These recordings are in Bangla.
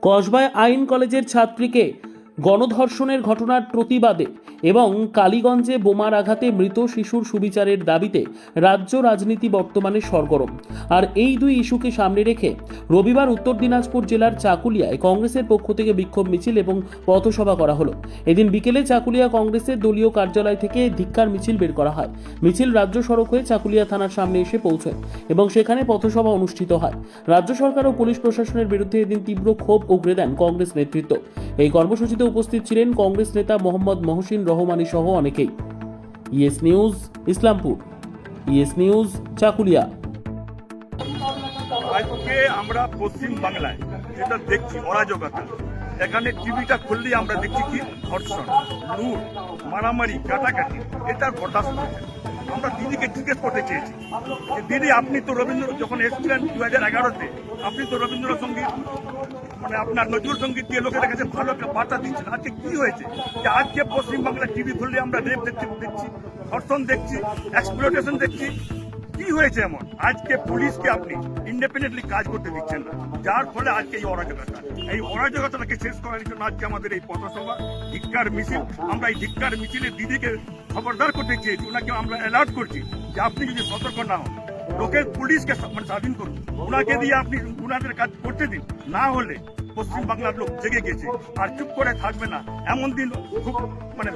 কসবায় আইন কলেজের ছাত্রীকে গণধর্ষণের ঘটনার প্রতিবাদে এবং কালীগঞ্জে বোমার আঘাতে মৃত শিশুর সুবিচারের দাবিতে রাজ্য রাজনীতি বর্তমানে সরগরম। আর এই দুই ইস্যুকে সামনে রেখে রবিবার উত্তর দিনাজপুর জেলার চাকুলিয়ায় কংগ্রেসের পক্ষ থেকে বিক্ষোভ মিছিল এবং পথসভা করা হলো। এদিন বিকেলে চাকুলিয়া কংগ্রেসের দলীয় কার্যালয় থেকে ধিক্কার মিছিল বের করা হয়। মিছিল রাজ্য সড়ক হয়ে চাকুলিয়া থানার সামনে এসে পৌঁছয় এবং সেখানে পথসভা অনুষ্ঠিত হয়। রাজ্য সরকার ও পুলিশ প্রশাসনের বিরুদ্ধে এদিন তীব্র ক্ষোভ উগরে দেন কংগ্রেস নেতৃত্ব। এই কর্মসূচিতে উপস্থিত ছিলেন কংগ্রেস নেতা মোহাম্মদ মহসিন রহমানী সহ অনেকেই। ES news Islampur, ES news Chakulia. আজকে আমরা পশ্চিম বাংলায় যেটা দেখছি অরাজকতা, এখানে টিভিটা খুললেই আমরা দেখছি কি ধর্ষণ, লুট, মারামারি, কাটাকাটি, এটা বরদাস্ত হচ্ছে। আমরা দিদিকে জিজ্ঞেস করতে চেয়েছি যে দিদি, আপনি তো রবীন্দ্র যখন এসেছিলেন 2011-তে, আপনি তো রবীন্দ্রসঙ্গীত আপনার নজরুল সঙ্গীত দিয়ে লোকের কাছে ভালো একটা বার্তা দিচ্ছেন। আজকে কি হয়েছে যে আজকে পশ্চিমবাংলার টিভি খুললে আমরা রেপ দেখছি, ধর্ষণ দেখছি, এক্সপ্লয়টেশন দেখছি? কি হয়েছে এমন? আজকে পুলিশকে আপনি ইন্ডিপেন্ডেন্টলি কাজ করতে দিচ্ছেন না, যার ফলে আজকে এই অরাজকতাটাকে শেষ করার জন্য আজকে আমাদের এই পথসভা, ধিক্কার মিছিল। আমরা এই ধিক্কার মিছিলে দিদিকে খবরদার করতে চেয়েছি, ওনাকে আমরা অ্যালার্ট করছি যে আপনি যদি সতর্ক না হন, লোকের পুলিশকে স্বাধীন করুন, ওনাকে দিয়ে আপনি ওনাদের কাজ করতে দিন, না হলে পশ্চিম বাংলার লোক জেগে গেছে আর চুপ করে থাকবে না। এমন দিন খুব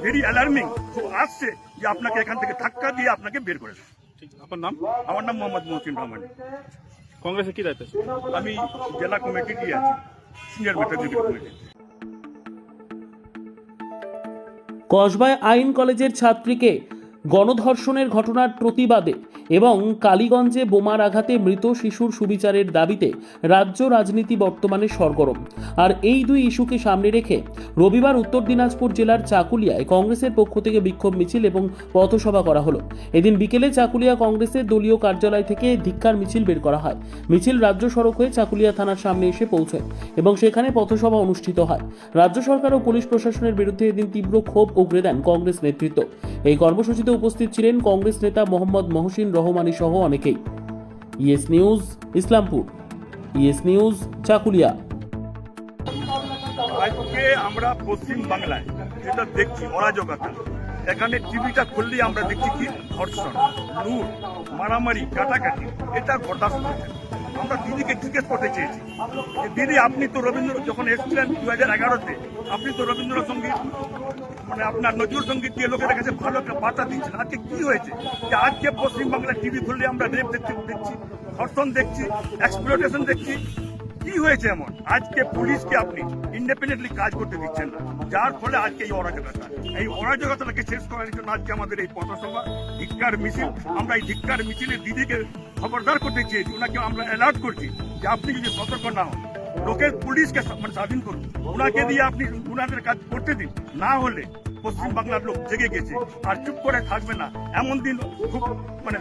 ভেরি অ্যালার্মিং খুব আসছে যে আপনাকে এখান থেকে ধাক্কা দিয়ে আপনাকে বের করে দেবে। আপনার নাম? আমার নাম মোহাম্মদ মহসিন রহমানী। কংগ্রেসে কি দায়িত্ব? আমি জেলা কমিটিতে আছি, সিনিয়র মেটাডেপুটি কমিটি। কসবায় আইন কলেজের ছাত্রীকে গণধর্ষণের ঘটনার প্রতিবাদে এবং কালীগঞ্জে বোমার আঘাতে মৃত শিশুর সুবিচারের দাবিতে রাজ্য রাজনীতি বর্তমানে সরগরম। আর এই দুই ইস্যুকে সামনে রেখে রবিবার উত্তর দিনাজপুর জেলার চাকুলিয়ায় কংগ্রেসের পক্ষ থেকে বিক্ষোভ মিছিল এবং পথসভা করা হলো। এদিন বিকেলে চাকুলিয়া কংগ্রেসের দলীয় কার্যালয় থেকে ধিক্কার মিছিল বের করা হয়। মিছিল রাজ্য সড়ক হয়ে চাকুলিয়া থানার সামনে এসে পৌঁছয় এবং সেখানে পথসভা অনুষ্ঠিত হয়। রাজ্য সরকার ও পুলিশ প্রশাসনের বিরুদ্ধে এদিন তীব্র ক্ষোভ উগরে দেন কংগ্রেস নেতৃত্ব। এই কর্মসূচিতে উপস্থিত ছিলেন কংগ্রেস নেতা মোহাম্মদ মহসিন রহমানী সহ অনেকেই। ES news Islampur, ES news Chakulia. আজকে আমরা পশ্চিম বাংলায় যেটা দেখছি অরাজকতা, এখানে টিভিটা খুললেই আমরা দেখছি কি ধর্ষণ, লুট, মারামারি, কাটাকাটি, এটা বরদাস্ত হচ্ছে। আমরা দিদিকে জিজ্ঞেস করতে চেয়েছি যে দিদি, আপনি তো রবীন্দ্র যখন এসেছিলেন 2011-তে, আপনি তো রবীন্দ্রসঙ্গীত আপনার নজরুল সঙ্গীত দিয়ে লোকের কাছে ভালো একটা বার্তা দিচ্ছেন। আজকে কি হয়েছে যে আজকে পশ্চিমবাংলার টিভি খুললে আমরা রেপ দেখছি, ধর্ষণ দেখছি, এক্সপ্লয়টেশন দেখছি? কি হয়েছে এমন? আজকে পুলিশকে আপনি ইন্ডিপেন্ডেন্টলি কাজ করতে দিচ্ছেন না, যার ফলে আজকে এই অরাজকতাটাকে শেষ করার জন্য আজকে আমাদের এই পথসভা, ধিক্কার মিছিল। আমরা এই ধিক্কার মিছিলে দিদিকে খবরদার করতে চেয়েছি, ওনাকে আমরা অ্যালার্ট করছি যে আপনি যদি সতর্ক না হন, লোকের পুলিশকে স্বাধীন করুন, ওনাকে দিয়ে আপনি ওনাদের কাজ করতে দিন, না হলে পশ্চিম বাংলার লোক জেগে গেছে আর চুপ করে থাকবে না। এমন দিন খুব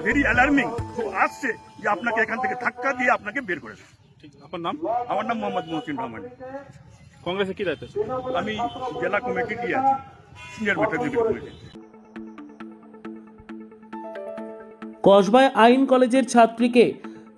ভেরি অ্যালার্মিং খুব আসছে যে আপনাকে এখান থেকে ধাক্কা দিয়ে আপনাকে বের করে দেবে। আপনার নাম? আমার নাম মোহাম্মদ মহসিন রহমানী। কংগ্রেসে কি দায়িত্ব? আমি জেলা কমিটিতে আছি, সিনিয়র মেটাডেপুটি কমিটি। কসবায় আইন কলেজের ছাত্রীকে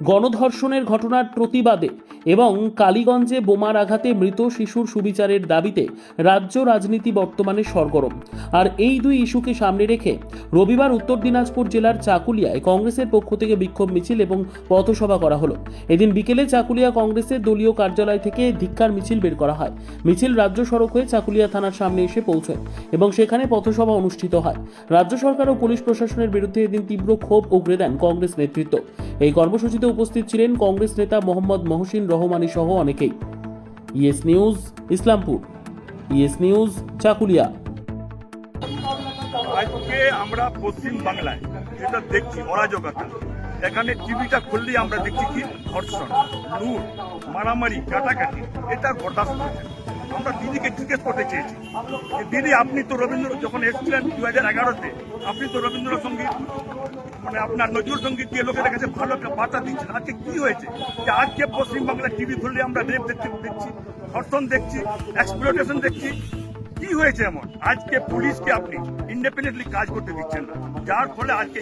গণধর্ষণের ঘটনার প্রতিবাদে এবং কালীগঞ্জে বোমার আঘাতে মৃত শিশুর সুবিচারের দাবিতে রাজ্য রাজনীতি বর্তমানে সরগরম। আর এই দুই ইস্যুকে সামনে রেখে রবিবার উত্তর দিনাজপুর জেলার চাকুলিয়ায় কংগ্রেসের পক্ষ থেকে বিক্ষোভ মিছিল এবং পথসভা করা হলো। এদিন বিকেলে চাকুলিয়া কংগ্রেসের দলীয় কার্যালয় থেকে ধিক্কার মিছিল বের করা হয়। মিছিল রাজ্য সড়ক হয়ে চাকুলিয়া থানার সামনে এসে পৌঁছয় এবং সেখানে পথসভা অনুষ্ঠিত হয়। রাজ্য সরকার ও পুলিশ প্রশাসনের বিরুদ্ধে এদিন তীব্র ক্ষোভ উগরে দেন কংগ্রেস নেতৃত্ব। এই কর্মসূচিতে উপস্থিত ছিলেন কংগ্রেস নেতা মোহাম্মদ মহসিন রহমানী সহ অনেকেই। ES news Islampur, ES news Chakulia. আজকে আমরা পশ্চিম বাংলায় যেটা দেখছি অরাজকতা, এখানে টিভিটা খুললেই আমরা দেখছি কি ধর্ষণ, লুট, মারামারি, কাটাকাটি, এটা বরদাস্ত হচ্ছে। আমরা দিদিকে জিজ্ঞেস করতে চেয়েছি যে দিদি, আপনি তো রবীন্দ্র যখন এসেছিলেন 2011-তে, আপনি তো রবীন্দ্রসঙ্গীত আপনার নজরুল সঙ্গীত দিয়ে লোকের কাছে ভালো একটা বার্তা দিচ্ছেন। আজকে কি হয়েছে যে আজকে পশ্চিমবাংলার টিভি খুললে আমরা রেপ দেখছি, ধর্ষণ দেখছি, এক্সপ্লয়টেশন দেখছি? কি হয়েছে এমন আজকে পুলিশকে আপনি ইন্ডিপেন্ডেন্টলি কাজ করতে দিচ্ছেন না, যার ফলে আজকে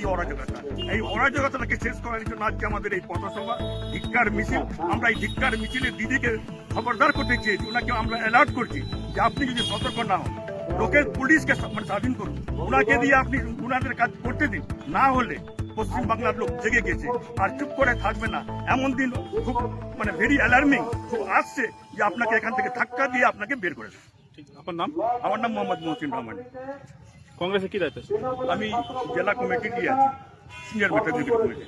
এই অরাজকতাটাকে শেষ করার জন্য আজকে আমাদের এই পথসভা ধিক্কার মিছিল। আমরা এই ধিক্কার মিছিলে দিদিকে খবরদার করতে চেয়েছি, ওনাকে আমরা অ্যালার্ট করছি যে আপনি যদি সতর্ক না হন, লোকের পুলিশকে স্বাধীন করুন, ওনাকে দিয়ে আপনি ওনাদের কাজ করতে দিন, না হলে পশ্চিম বাংলার লোক জেগে গেছে আর চুপ করে থাকবে না। এমন দিন খুব ভেরি অ্যালার্মিং খুব আসছে যে আপনাকে এখান থেকে ধাক্কা দিয়ে আপনাকে বের করে দেবে। ঠিক আপনার নাম? আমার নাম মোহাম্মদ মহসিন রহমান। কংগ্রেসে কি দায়িত্ব আছে? আমি জেলা কমিটির আছি, সিনিয়র মেটার কমিটি।